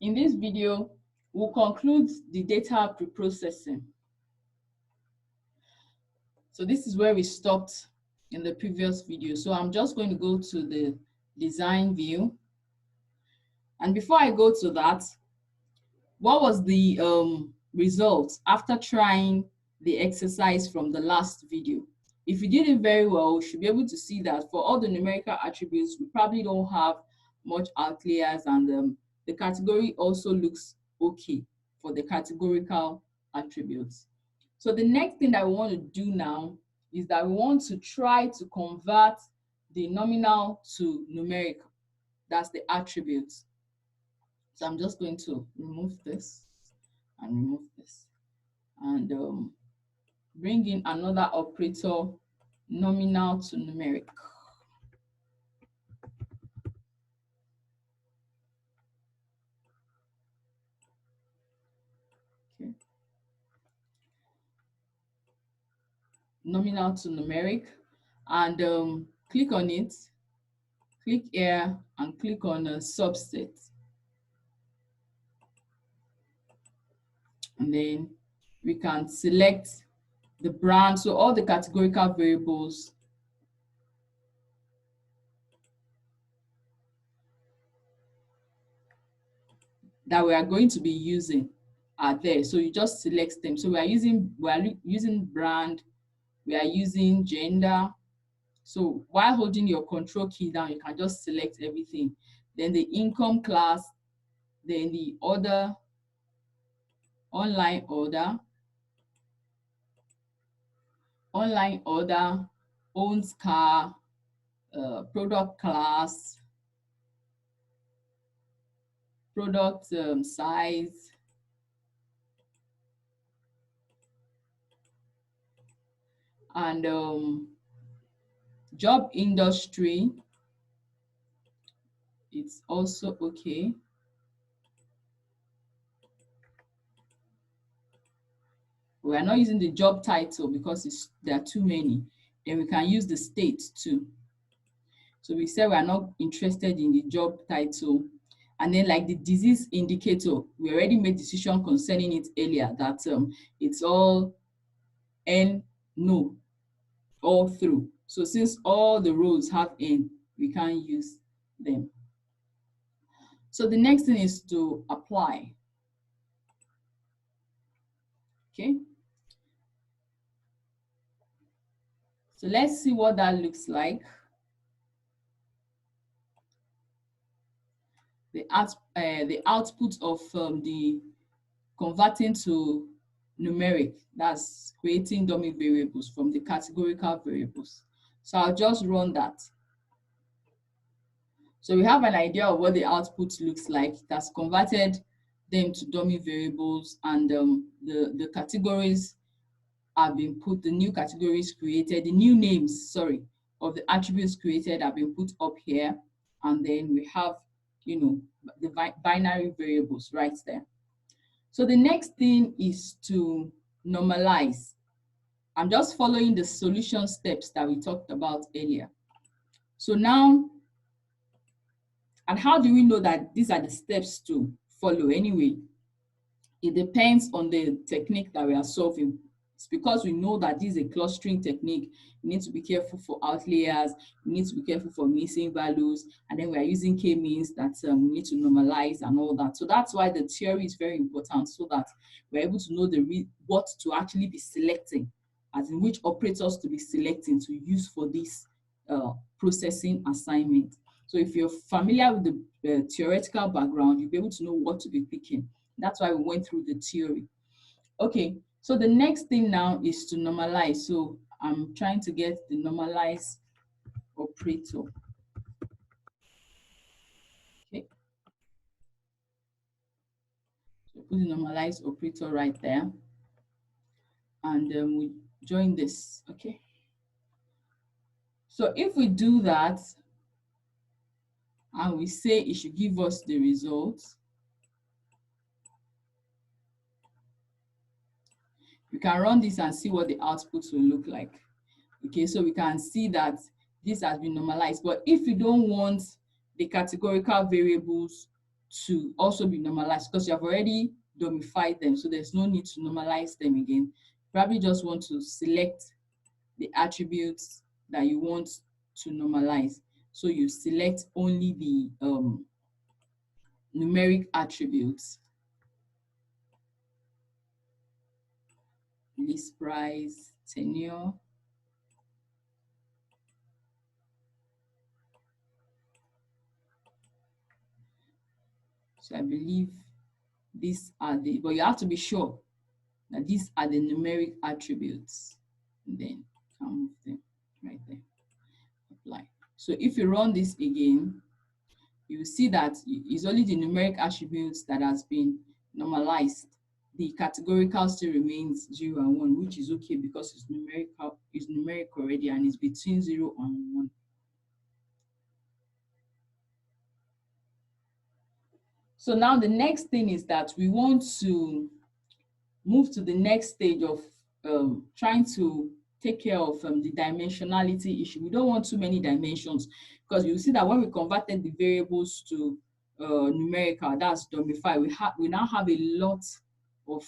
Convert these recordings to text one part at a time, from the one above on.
In this video, we'll conclude the data preprocessing. So this is where we stopped in the previous video. So I'm just going to go to the design view. And before I go to that, what was the results after trying the exercise from the last video? If you did it very well, you should be able to see that for all the numerical attributes, we probably don't have much outliers, and the category also looks okay for the categorical attributes. So the next thing that we want to do now is that we want to try to convert the nominal to numeric. That's the attributes. So I'm just going to remove this and remove this and bring in another operator, nominal to numeric. Okay. Nominal to numeric, and click on it, click here and click on a subset. And then we can select the brand, so all the categorical variables that we are going to be using are there. So you just select them. So we are using brand, we are using gender. So while holding your control key down, you can just select everything. Then the income class, then the order, online order, owns car, product class, product size, and job industry. It's also okay. We are not using the job title because there are too many. Then we can use the state too. So we say we are not interested in the job title. And then like the disease indicator, we already made decision concerning it earlier that it's all N, no, all through. So since all the rows have N, we can't use them. So the next thing is to apply. Okay. So let's see what that looks like. The output of the converting to numeric, that's creating dummy variables from the categorical variables. So I'll just run that. So we have an idea of what the output looks like. That's converted them to dummy variables, and the categories have been put, the new categories created, the new names, sorry, of the attributes created have been put up here. And then we have, the binary variables right there. So the next thing is to normalize. I'm just following the solution steps that we talked about earlier. So now, and how do we know that these are the steps to follow anyway? It depends on the technique that we are solving. It's because we know that this is a clustering technique. We need to be careful for outliers. We need to be careful for missing values. And then we are using k-means that we need to normalize and all that. So that's why the theory is very important, so that we're able to know what to actually be selecting, as in which operators to be selecting to use for this processing assignment. So if you're familiar with the theoretical background, you'll be able to know what to be picking. That's why we went through the theory. Okay, so the next thing now is to normalize. So I'm trying to get the normalize operator. Okay. So put the normalize operator right there. And we join this, okay? So if we do that, and we say it should give us the results, we can run this and see what the output will look like. Okay, so we can see that this has been normalized. But if you don't want the categorical variables to also be normalized because you have already domified them. So there's no need to normalize them again. Probably just want to select the attributes that you want to normalize. So you select only the numeric attributes, list price, tenure. So I believe these are the, but you have to be sure that these are the numeric attributes. And then can move them right there, apply. So if you run this again, you will see that it's only the numeric attributes that has been normalized. The categorical still remains 0 and 1, which is okay because it's numeric already and it's between 0 and 1. So now the next thing is that we want to move to the next stage of trying to take care of the dimensionality issue. We don't want too many dimensions because you see that when we converted the variables to numerical, that's domify, we now have a lot of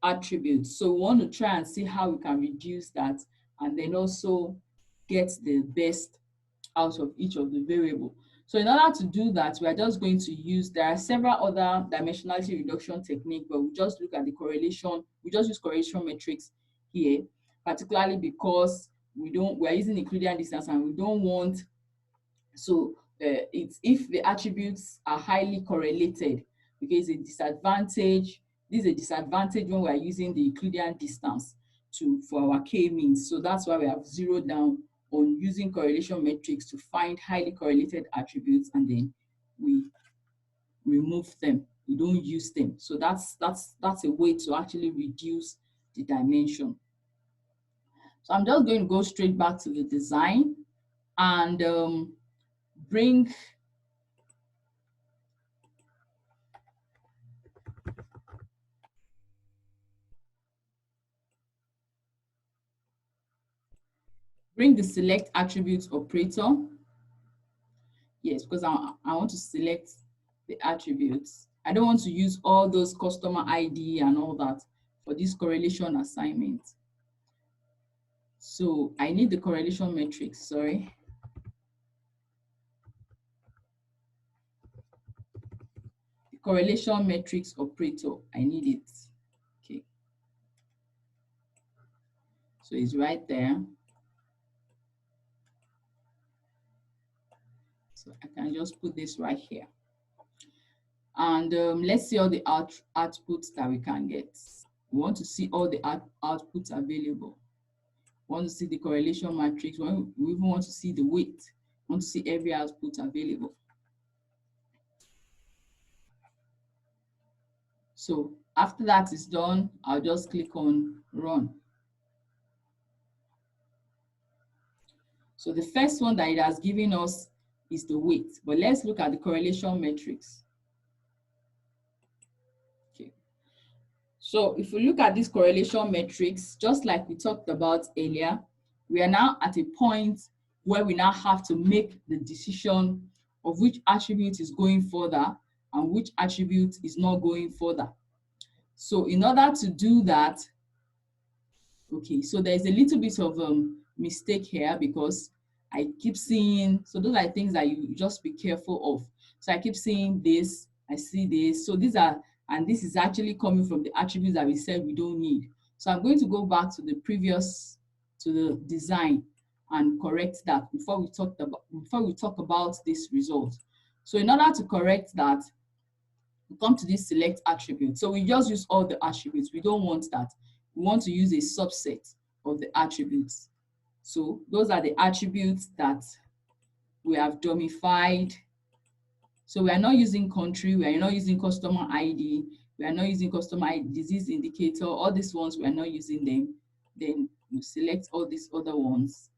attributes. So we want to try and see how we can reduce that and then also get the best out of each of the variable. So in order to do that, we are just going to use, there are several other dimensionality reduction techniques, but we just look at the correlation, we just use correlation metrics here, particularly because we are using Euclidean distance and we don't want, so it's if the attributes are highly correlated, because it's a disadvantage, this is a disadvantage when we are using the Euclidean distance for our k-means. So that's why we have zeroed down on using correlation metrics to find highly correlated attributes and then we remove them. We don't use them. So that's a way to actually reduce the dimension. So I'm just going to go straight back to the design and bring the select attributes operator. Yes, because I want to select the attributes. I don't want to use all those customer ID and all that for this correlation assignment. So I need the correlation matrix, sorry. The correlation matrix operator, I need it. Okay. So it's right there. So I can just put this right here. And let's see all the outputs that we can get. We want to see all the outputs available. We want to see the correlation matrix. We even want to see the weight. We want to see every output available. So after that is done, I'll just click on run. So the first one that it has given us is the weight, but let's look at the correlation matrix. Okay. So if we look at this correlation matrix, just like we talked about earlier, we are now at a point where we now have to make the decision of which attribute is going further and which attribute is not going further. So in order to do that, okay, so there's a little bit of mistake here because I keep seeing, so those are things that you just be careful of. So I keep seeing this, I see this. So these are, and this is actually coming from the attributes that we said we don't need. So I'm going to go back to the previous, to the design and correct that before we talk about this result. So in order to correct that, we come to this select attribute. So we just use all the attributes. We don't want that. We want to use a subset of the attributes. So those are the attributes that we have domified. So we are not using country, we are not using customer ID, we are not using customer ID, disease indicator, all these ones, we are not using them. Then you select all these other ones.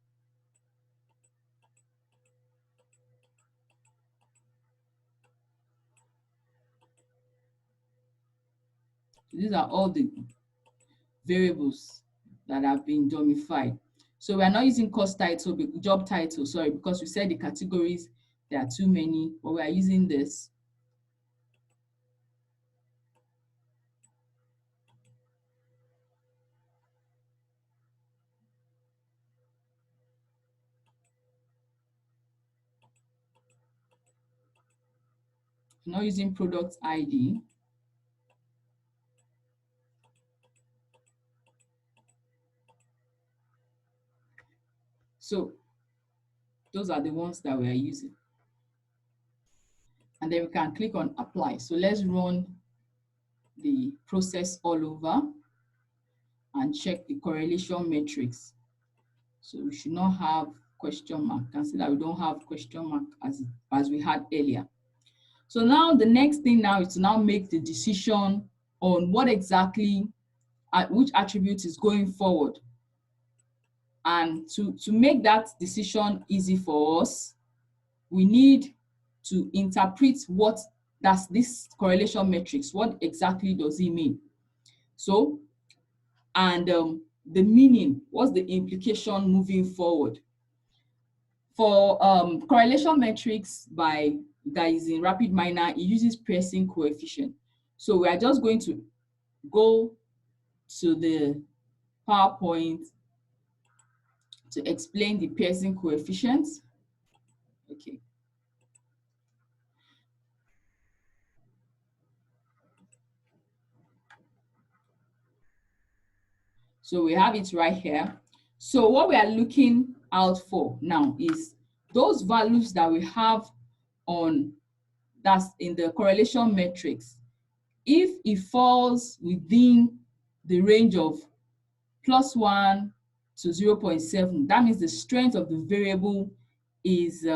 So these are all the variables that have been domified. So we are not using cost title, job title, sorry, because we said the categories There are too many, but we are using this. I'm not using product ID. So those are the ones that we are using. And then we can click on apply. So let's run the process all over and check the correlation matrix. So we should not have question mark. You can see that we don't have question mark as we had earlier. So now the next thing now is to now make the decision on what exactly, which attribute is going forward. And to make that decision easy for us, we need to interpret what does this correlation matrix, what exactly does it mean? So, and the meaning, what's the implication moving forward? For correlation metrics that is in RapidMiner, it uses Pearson coefficient. So we are just going to go to the PowerPoint to explain the Pearson coefficient. Okay. So we have it right here. So what we are looking out for now is those values that we have that's in the correlation matrix. If it falls within the range of +1 to 0.7, that means the strength of the variable is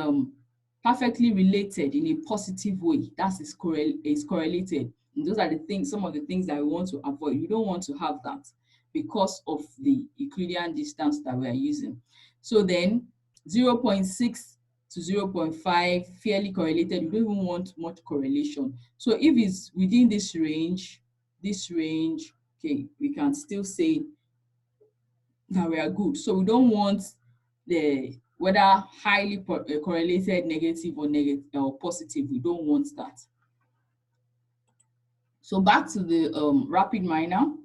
perfectly related in a positive way. That is correlated. And those are the things, some of the things that we want to avoid. We don't want to have that because of the Euclidean distance that we are using. So then 0.6 to 0.5, fairly correlated. We don't even want much correlation. So if it's within this range, okay, we can still say that we are good. So we don't want whether highly correlated, negative or positive. We don't want that. So back to the RapidMiner.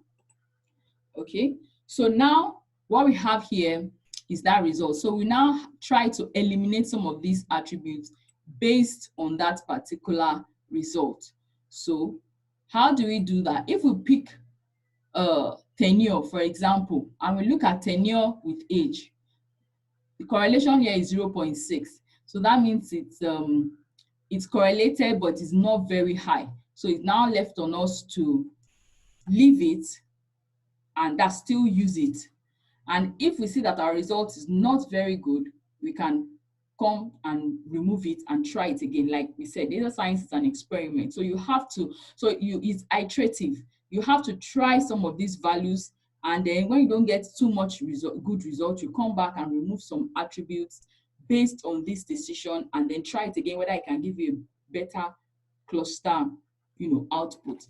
Okay, so now what we have here is that result. So we now try to eliminate some of these attributes based on that particular result. So how do we do that? If we pick tenure, for example, and we look at tenure with age, the correlation here is 0.6. So that means it's correlated, but it's not very high. So it's now left on us to leave it and that still use it. And if we see that our result is not very good, we can come and remove it and try it again. Like we said, data science is an experiment. So you have to, it's iterative. You have to try some of these values, and then when you don't get too much good result, you come back and remove some attributes based on this decision, and then try it again, whether it can give you a better cluster, output.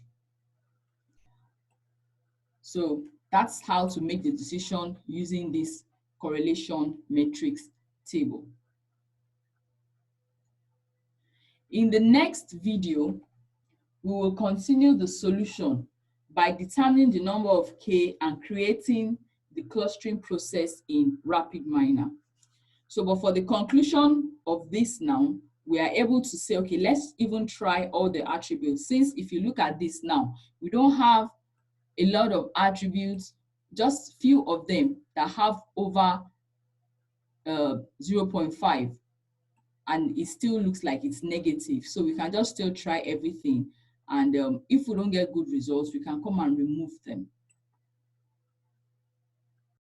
So that's how to make the decision using this correlation matrix table. In the next video, we will continue the solution by determining the number of K and creating the clustering process in RapidMiner. So, but for the conclusion of this now, we are able to say, okay, let's even try all the attributes. Since if you look at this now, we don't have a lot of attributes, just few of them that have over 0.5, and it still looks like it's negative. So we can just still try everything. And if we don't get good results, we can come and remove them.